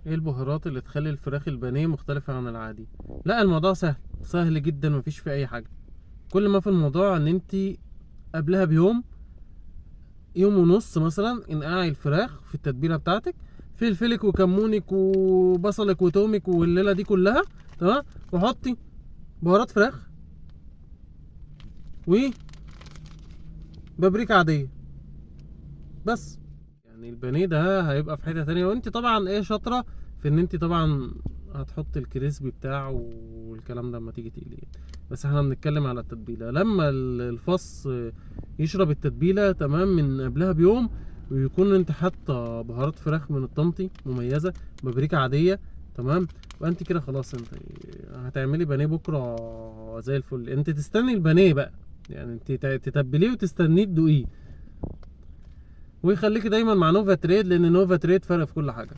ايه البهارات اللي تخلي الفراخ البانيه مختلفة عن العادي؟ لا، الموضوع سهل، سهل جدا، مفيش فيه اي حاجة. كل ما في الموضوع ان انت قبلها بيوم، يوم ونص مثلا، انقعي الفراخ في التتبيلة بتاعتك، فلفلك وكمونك وبصلك وتومك والليلة دي كلها، تمام. وحطي بهارات فراخ وبابريكا عادية بس. يعني البانيه ده هيبقى في حتة تانية. وانت طبعا ايه شاطرة في ان انت طبعا هتحط الكريسبي بتاعه والكلام ده لما تيجي تقليه. بس احنا بنتكلم على التتبيلة لما الفص يشرب التتبيلة تمام من قبلها بيوم، ويكون انت حاطة بهارات فراخ من الطنطي مميزة، بابريكا عادية، تمام. وانت كده خلاص، انت هتعملي بانيه بكرة زي الفل. انت تستني البانيه بقى، يعني انت تتبليه وتستنيه تدوقيه. ويخليكي دايما مع نوفا تريد، لان نوفا تريد فرق في كل حاجه.